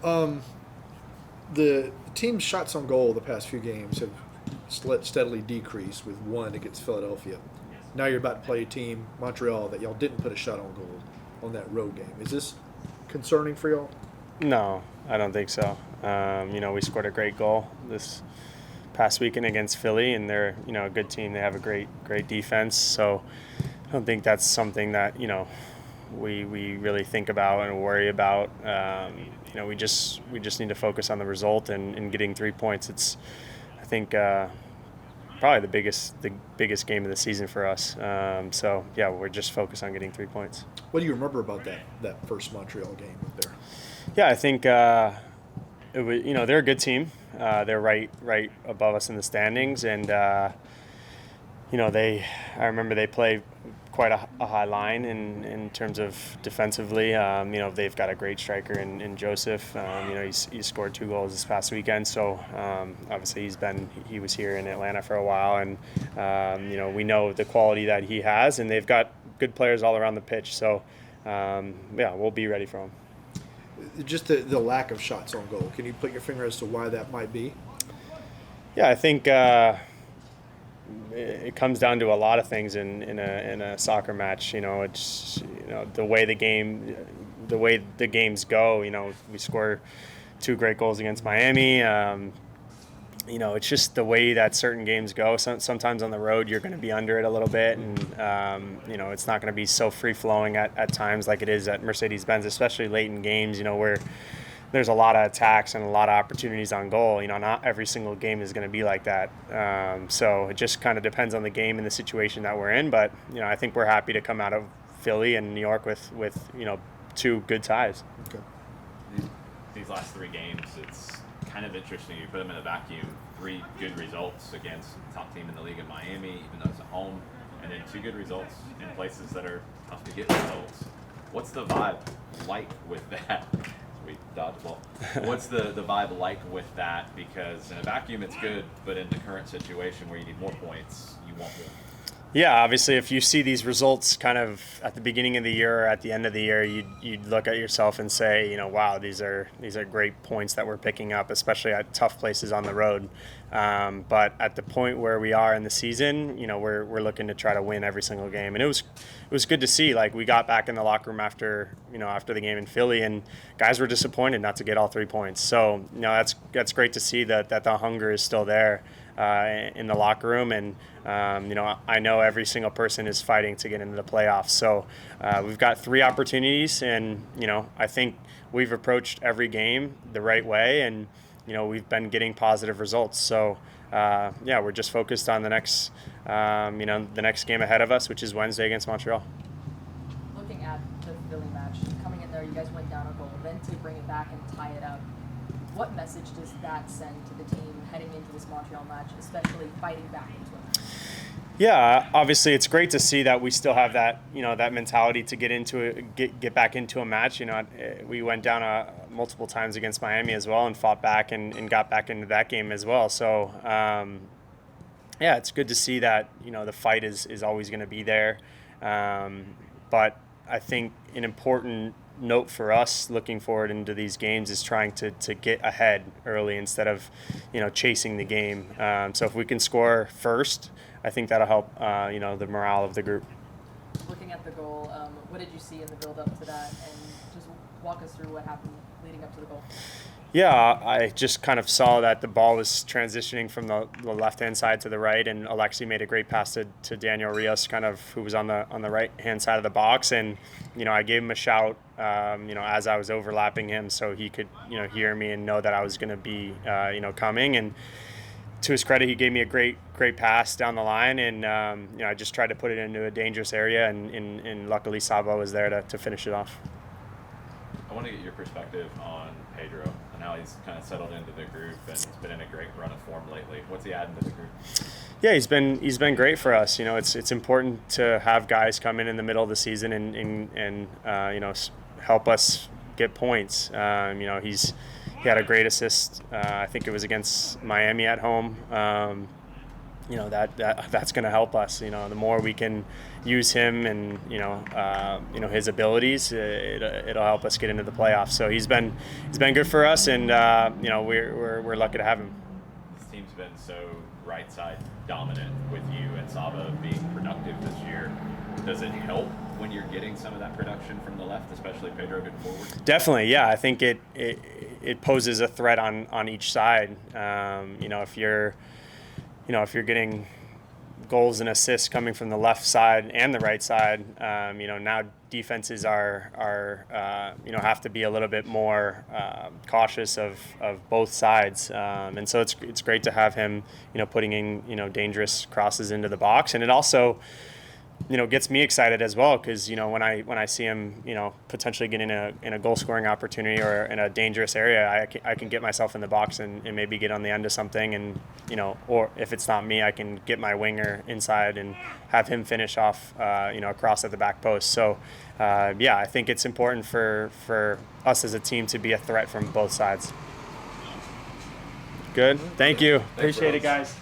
Um, the team's shots on goal the past few games have steadily decreased with one against Philadelphia. Now you're about to play a team, Montreal, that y'all didn't put a shot on goal on that road game. Is this concerning for y'all? No, I don't think so. We scored a great goal this past weekend against Philly, and they're a good team. They have a great defense. So I don't think that's something that we really think about and worry about. We just need to focus on the result and getting 3 points. It's I think probably the biggest game of the season for us. So yeah, we're just focused on getting 3 points. What do you remember about that first Montreal game there? Yeah, I think they're a good team. They're right above us in the standings, and I remember they play quite a high line in terms of defensively. They've got a great striker in Josef. He's scored 2 goals this past weekend. So obviously he was here in Atlanta for a while, and we know the quality that he has, and they've got good players all around the pitch. So we'll be ready for him. Just the lack of shots on goal. Can you put your finger as to why that might be? Yeah, I think it comes down to a lot of things in a soccer match. It's the way the games go. We score 2 great goals against Miami. It's just the way that certain games go. Sometimes on the road you're going to be under it a little bit, and it's not going to be so free flowing at times like it is at Mercedes-Benz, especially late in games. Where there's a lot of attacks and a lot of opportunities on goal. Not every single game is going to be like that. So it just kind of depends on the game and the situation that we're in. But I think we're happy to come out of Philly and New York with 2 good ties. Okay. These last 3 games, it's kind of interesting. You put them in a vacuum. 3 good results against the top team in the league in Miami, even though it's at home, and then 2 good results in places that are tough to get results. What's the vibe like with that? We dodgeball. What's the vibe like with that? Because in a vacuum it's good, but in the current situation where you need more points, you want more. Yeah, obviously, if you see these results kind of at the beginning of the year or at the end of the year, you'd look at yourself and say, wow, these are great points that we're picking up, especially at tough places on the road. But at the point where we are in the season, we're looking to try to win every single game, and it was good to see. Like, we got back in the locker room after the game in Philly, and guys were disappointed not to get all 3 points. So that's great to see that the hunger is still there in the locker room, and I know every single person is fighting to get into the playoffs. So we've got 3 opportunities, and I think we've approached every game the right way, and we've been getting positive results. So we're just focused on the next game ahead of us, which is Wednesday against Montreal. Looking at the Philly match, coming in there, you guys went down a goal, then to bring it back and tie it up. What message does that send to the team heading into this Montreal match, especially fighting back into it? Yeah, obviously it's great to see that we still have that that mentality to get back into a match. We went down multiple times against Miami as well and fought back and got back into that game as well. So it's good to see that the fight is always going to be there. But I think an important note for us looking forward into these games is trying to get ahead early instead of chasing the game. So if we can score first, I think that'll help the morale of the group. Looking at the goal, what did you see in the build-up to that, and just walk us through what happened leading up to the goal? Yeah, I just kind of saw that the ball was transitioning from the left-hand side to the right, and Alexi made a great pass to Daniel Rios, who was on the right-hand side of the box, and I gave him a shout, as I was overlapping him, so he could hear me and know that I was going to be coming. And to his credit, he gave me a great pass down the line, and I just tried to put it into a dangerous area, and luckily Sabo was there to finish it off. I want to get your perspective on Pedro and how he's kind of settled into the group, and he's been in a great run of form lately. What's he adding to the group? Yeah, he's been great for us. It's important to have guys come in the middle of the season and help us get points. He had a great assist. I think it was against Miami at home. that's going to help us. The more we can use him and his abilities, it'll help us get into the playoffs. So he's been good for us, and we're lucky to have him. This team's been so right side dominant with you and Saba being productive this year. Does it help when you're getting some of that production from the left, especially Pedro good forward? Definitely, yeah. I think it poses a threat on each side. If you're getting goals and assists coming from the left side and the right side, now defenses are have to be a little bit more cautious of both sides, and so it's great to have him putting in dangerous crosses into the box, and it also gets me excited as well, because when I see him potentially get in a goal scoring opportunity or in a dangerous area, I can get myself in the box and maybe get on the end of something, and or if it's not me, I can get my winger inside and have him finish off across at the back post. So I think it's important for us as a team to be a threat from both sides. Good. Thank you. Appreciate it, guys.